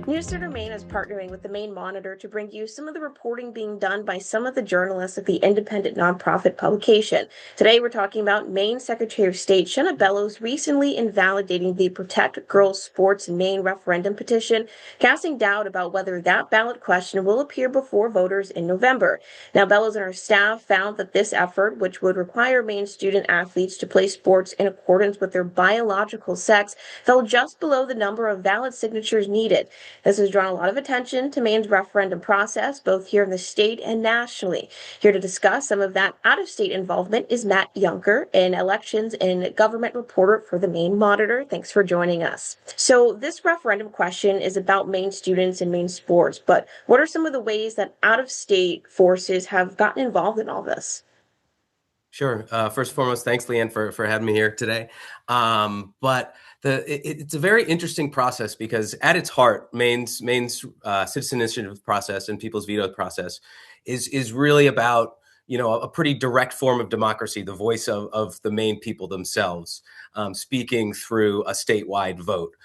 Newsletter Maine is partnering with the Maine-Monitor to bring you some of the reporting being done by some of the journalists at the independent nonprofit publication. Today, we're talking about Maine Secretary of State Shenna Bellows recently invalidating the Protect Girls Sports Maine referendum petition, casting doubt about whether that ballot question will appear before voters in November. Now, Bellows and her staff found that this effort, which would require Maine student athletes to play sports in accordance with their biological sex, fell just below the number of valid signatures needed. This has drawn a lot of attention to Maine's referendum process, both here in the state and nationally. Here to discuss some of that out-of-state involvement is Matt Yunker, an elections and government reporter for the Maine-Monitor. Thanks for joining us. So this referendum question is about Maine students and Maine sports, but what are some of the ways that out-of-state forces have gotten involved in all this? Sure. First and foremost, thanks, Leanne, for having me here today. But it's a very interesting process because at its heart, Maine's citizen initiative process and people's veto process is really about a pretty direct form of democracy, the voice of the Maine people themselves, speaking through a statewide vote.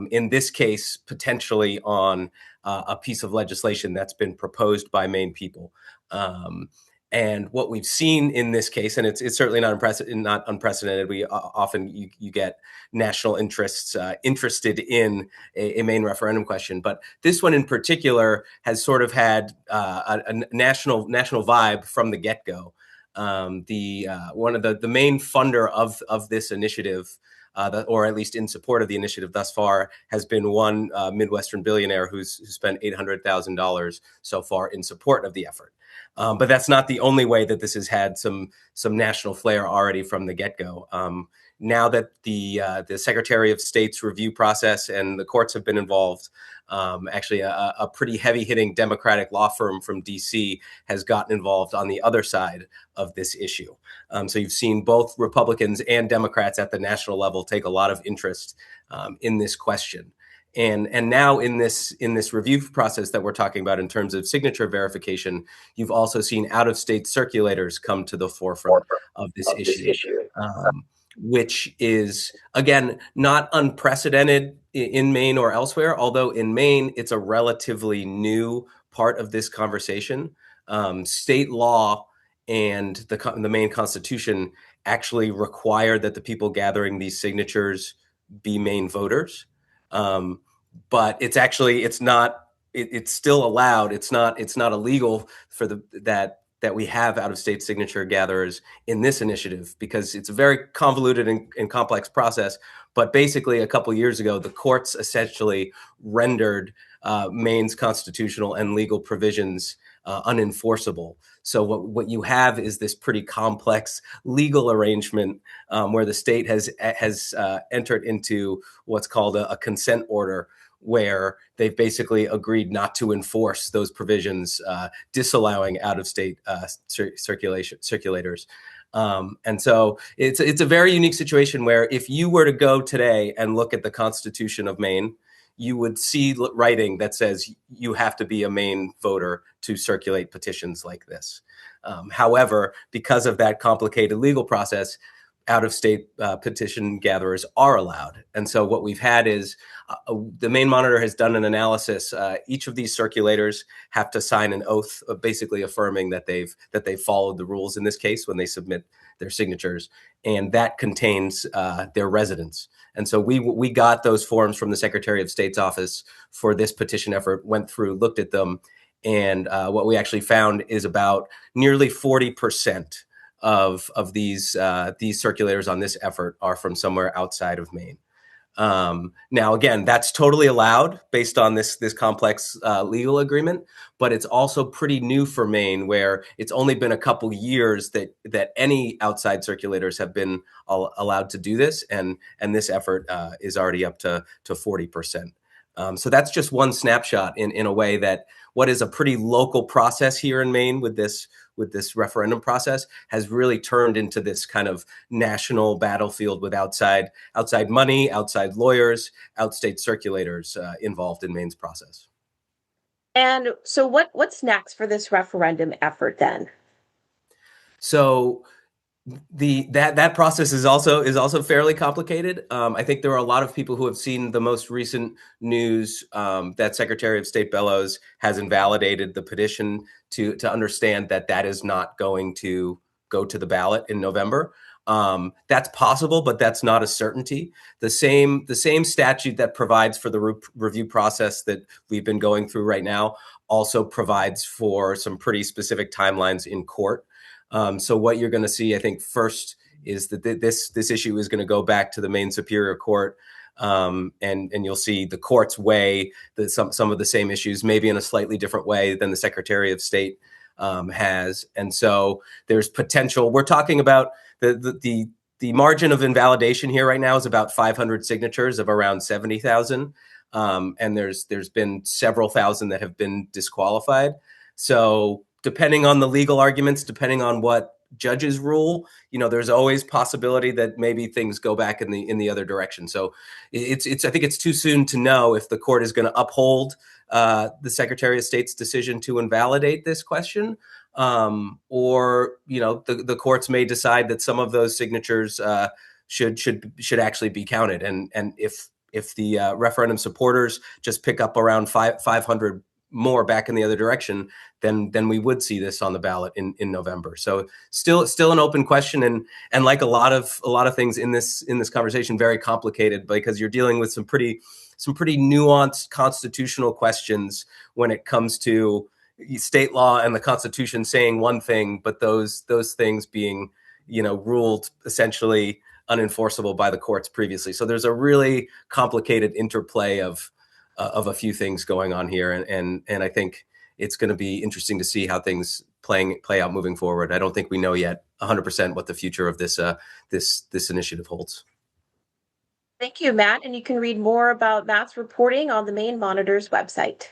In this case, potentially on a piece of legislation that's been proposed by Maine people. And what we've seen in this case, and it's certainly not unprecedented. We often you get national interests interested in a Maine referendum question, but this one in particular has sort of had a national vibe from the get-go. One of the main funder of this initiative, or at least in support of the initiative thus far, has been one Midwestern billionaire who spent $800,000 so far in support of the effort. But that's not the only way that this has had some national flair already from the get-go. Now that the Secretary of State's review process and the courts have been involved, actually a pretty heavy-hitting Democratic law firm from D.C. has gotten involved on the other side of this issue. So you've seen both Republicans and Democrats at the national level take a lot of interest in this question. And now in this review process that we're talking about in terms of signature verification, you've also seen out-of-state circulators come to the forefront of this issue, which is, again, not unprecedented in Maine or elsewhere, although in Maine, it's a relatively new part of this conversation. State law and the Maine Constitution actually require that the people gathering these signatures be Maine voters. But it's still allowed. It's not illegal for that we have out-of-state signature gatherers in this initiative because it's a very convoluted and complex process. But basically, a couple of years ago, the courts essentially rendered Maine's constitutional and legal provisions unenforceable. So what you have is this pretty complex legal arrangement where the state has entered into what's called a consent order, where they've basically agreed not to enforce those provisions, disallowing out-of-state circulators. And so it's a very unique situation where if you were to go today and look at the Constitution of Maine, you would see writing that says you have to be a Maine voter to circulate petitions like this. However, because of that complicated legal process, out-of-state petition gatherers are allowed. And so what we've had is the Maine-Monitor has done an analysis. Each of these circulators have to sign an oath, basically affirming that they've followed the rules in this case when they submit their signatures, and that contains their residence. And so we got those forms from the Secretary of State's office for this petition effort, went through, looked at them, and what we actually found is about nearly 40% of these circulators on this effort are from somewhere outside of Maine. Now, again, that's totally allowed based on this complex legal agreement, but it's also pretty new for Maine, where it's only been a couple years that any outside circulators have been allowed to do this, and this effort is already up to 40%. So that's just one snapshot in a way that what is a pretty local process here in Maine with this referendum process has really turned into this kind of national battlefield with outside money, outside lawyers, outstate circulators involved in Maine's process. And so what's next for this referendum effort then? So That process is also fairly complicated. I think there are a lot of people who have seen the most recent news that Secretary of State Bellows has invalidated the petition to understand that that is not going to go to the ballot in November. That's possible, but that's not a certainty. The same statute that provides for the review process that we've been going through right now also provides for some pretty specific timelines in court. So what you're going to see, I think, first is that this issue is going to go back to the Maine Superior Court, and you'll see the courts weigh some of the same issues, maybe in a slightly different way than the Secretary of State has. And so there's potential. We're talking about the margin of invalidation here right now is about 500 signatures of around 70,000, and there's been several thousand that have been disqualified. So depending on the legal arguments, depending on what judges rule, there's always possibility that maybe things go back in the other direction. So I think it's too soon to know if the court is going to uphold the Secretary of State's decision to invalidate this question, or the courts may decide that some of those signatures should actually be counted, and if the referendum supporters just pick up around 500 more back in the other direction, then we would see this on the ballot in November. So still an open question, and like a lot of things in this conversation, very complicated, because you're dealing with some pretty nuanced constitutional questions when it comes to state law and the Constitution saying one thing, but those things being ruled essentially unenforceable by the courts previously. So there's a really complicated interplay of a few things going on here, and I think it's going to be interesting to see how things play out moving forward. I don't think we know yet 100% what the future of this initiative holds. Thank you, Matt. And you can read more about Matt's reporting on the Maine-Monitor's website.